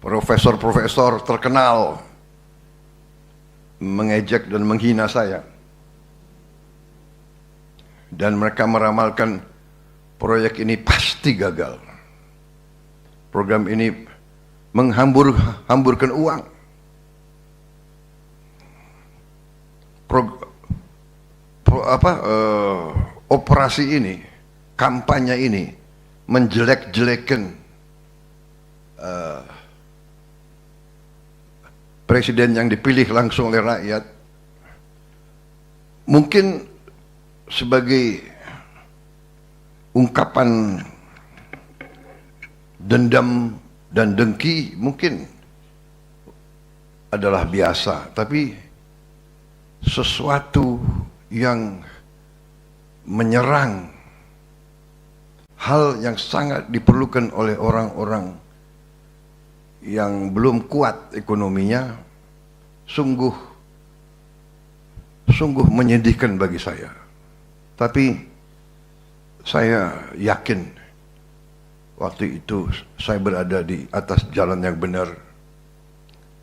profesor-profesor terkenal mengejek dan menghina saya. Dan mereka meramalkan proyek ini pasti gagal. Program ini menghamburkan uang. Operasi ini, kampanye ini menjelek-jelekan presiden yang dipilih langsung oleh rakyat, mungkin sebagai ungkapan dendam dan dengki mungkin adalah biasa, tapi sesuatu yang menyerang hal yang sangat diperlukan oleh orang-orang yang belum kuat ekonominya, sungguh menyedihkan bagi saya. Tapi saya yakin waktu itu saya berada di atas jalan yang benar.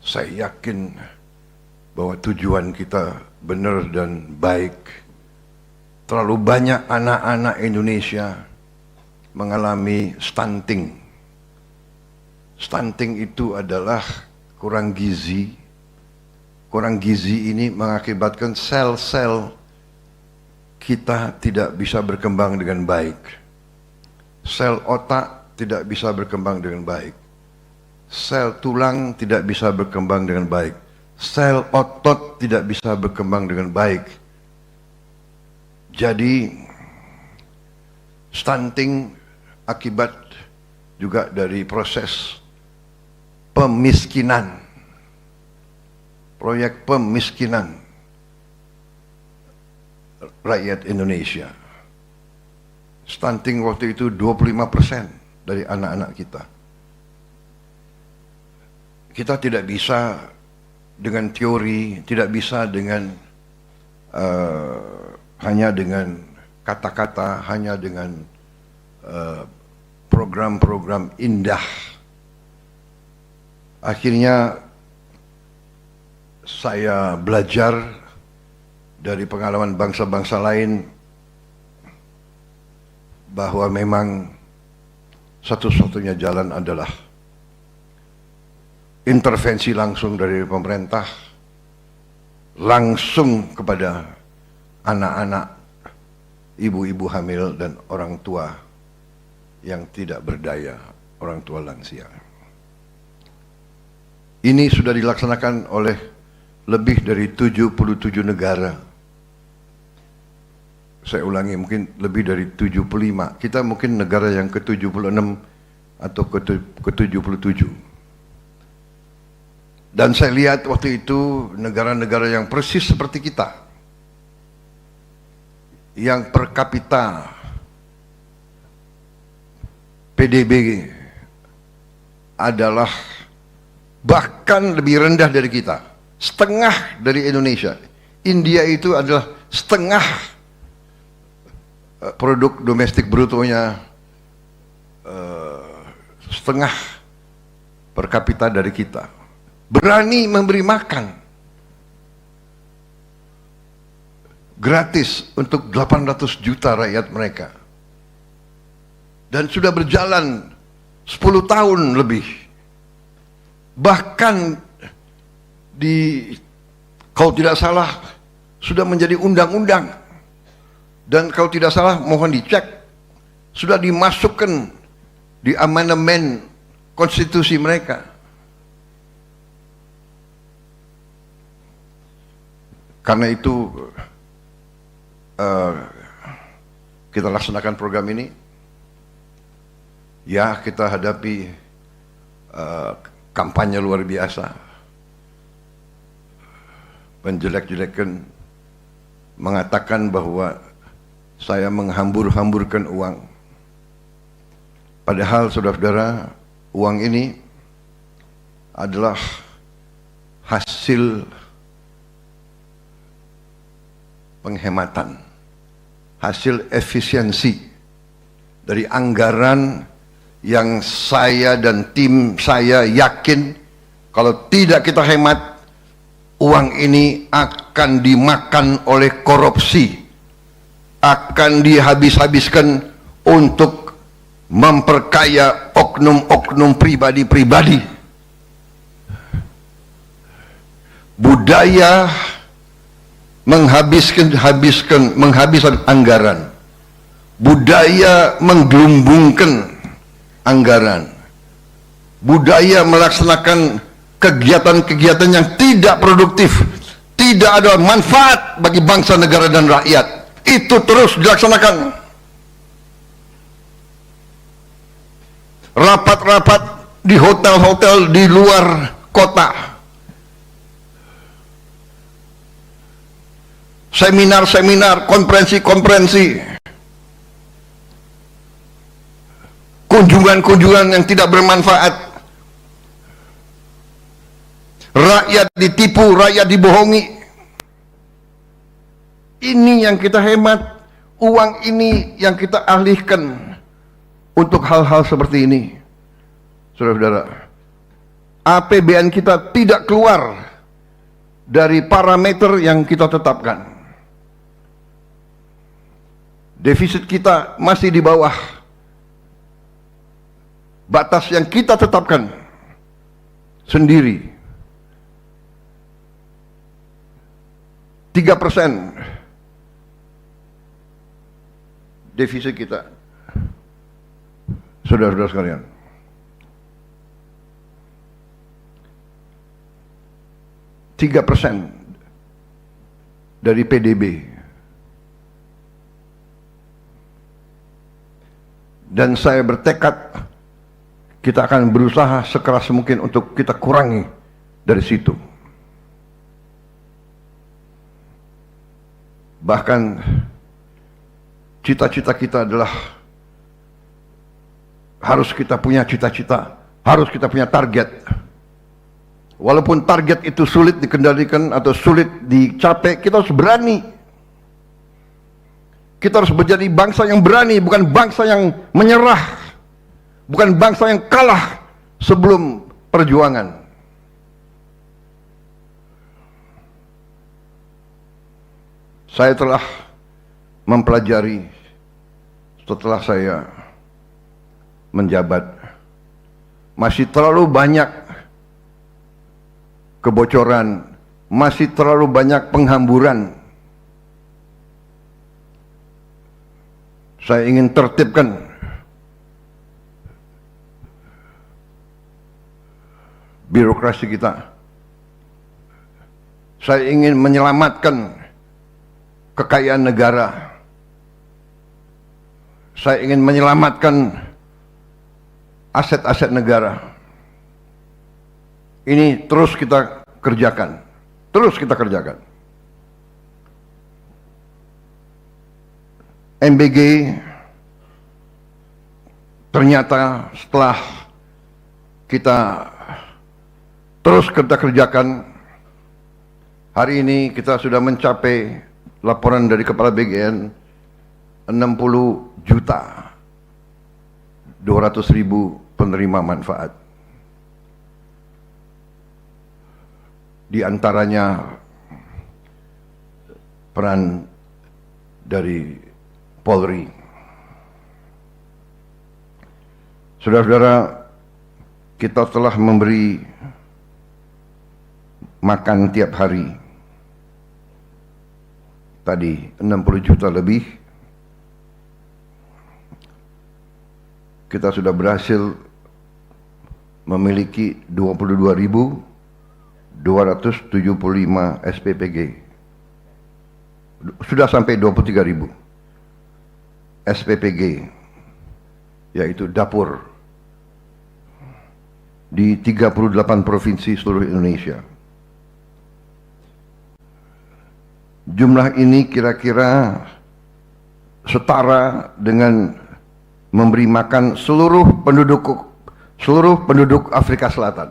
Saya yakin bahwa tujuan kita benar dan baik. Terlalu banyak anak-anak Indonesia mengalami stunting. Stunting itu adalah kurang gizi. Kurang gizi ini mengakibatkan sel-sel kita tidak bisa berkembang dengan baik. Sel otak tidak bisa berkembang dengan baik. Sel tulang tidak bisa berkembang dengan baik. Sel otot tidak bisa berkembang dengan baik. Jadi stunting akibat juga dari proses pemiskinan, proyek pemiskinan rakyat Indonesia. Stunting waktu itu 25% dari anak-anak kita. Kita tidak bisa dengan teori, tidak bisa dengan hanya dengan kata-kata, hanya dengan program-program indah. Akhirnya saya belajar dari pengalaman bangsa-bangsa lain bahwa memang satu-satunya jalan adalah intervensi langsung dari pemerintah, langsung kepada anak-anak, ibu-ibu hamil dan orang tua yang tidak berdaya, orang tua lansia. Ini sudah dilaksanakan oleh lebih dari 77 negara. Saya ulangi, mungkin lebih dari 75. Kita mungkin negara yang ke-76 atau ke-77. Dan saya lihat waktu itu negara-negara yang persis seperti kita, yang per kapita PDB adalah bahkan lebih rendah dari kita, setengah dari Indonesia. India itu adalah setengah produk domestik brutonya, setengah per kapita dari kita. Berani memberi makan gratis untuk 800 juta rakyat mereka. Dan sudah berjalan 10 tahun lebih. Bahkan kalau tidak salah sudah menjadi undang-undang. Dan kalau tidak salah mohon dicek, sudah dimasukkan di amandemen konstitusi mereka. Karena itu kita laksanakan program ini. Ya, kita hadapi kampanye luar biasa, menjelek-jelekan, mengatakan bahwa saya menghambur-hamburkan uang. Padahal saudara-saudara, uang ini adalah hasil penghematan, hasil efisiensi dari anggaran yang saya dan tim saya yakin kalau tidak kita hemat, uang ini akan dimakan oleh korupsi, akan dihabis-habiskan untuk memperkaya oknum-oknum pribadi-pribadi. Budaya menghabiskan anggaran, budaya menggelumbungkan anggaran, budaya melaksanakan kegiatan-kegiatan yang tidak produktif, tidak ada manfaat bagi bangsa, negara, dan rakyat, itu terus dilaksanakan. Rapat-rapat di hotel-hotel di luar kota, seminar-seminar, konferensi-konferensi, kunjungan-kunjungan yang tidak bermanfaat. Rakyat ditipu, rakyat dibohongi. Ini yang kita hemat, uang ini yang kita alihkan untuk hal-hal seperti ini. Saudara-saudara, APBN kita tidak keluar dari parameter yang kita tetapkan. Defisit kita masih di bawah batas yang kita tetapkan sendiri. 3% defisit kita, saudara-saudara sekalian. Tiga persen dari PDB. Dan saya bertekad kita akan berusaha sekeras mungkin untuk kita kurangi dari situ. Bahkan cita-cita kita adalah harus kita punya cita-cita, harus kita punya target. Walaupun target itu sulit dikendalikan atau sulit dicapai, kita harus berani. Kita harus menjadi bangsa yang berani, bukan bangsa yang menyerah, bukan bangsa yang kalah sebelum perjuangan. Saya telah mempelajari setelah saya menjabat, masih terlalu banyak kebocoran, masih terlalu banyak penghamburan. Saya ingin tertibkan birokrasi kita. Saya ingin menyelamatkan kekayaan negara. Saya ingin menyelamatkan aset-aset negara. Ini terus kita kerjakan. Terus kita kerjakan. MBG ternyata setelah kita terus kita kerjakan, hari ini kita sudah mencapai laporan dari Kepala BGN 60.200.000 penerima manfaat. Di antaranya peran dari Polri. Saudara-saudara, kita telah memberi makan tiap hari. Tadi 60 juta lebih. Kita sudah berhasil memiliki 22.275 SPPG. Sudah sampai 23.000 SPPG, yaitu dapur di 38 provinsi seluruh Indonesia. Jumlah ini kira-kira setara dengan memberi makan seluruh penduduk Afrika Selatan.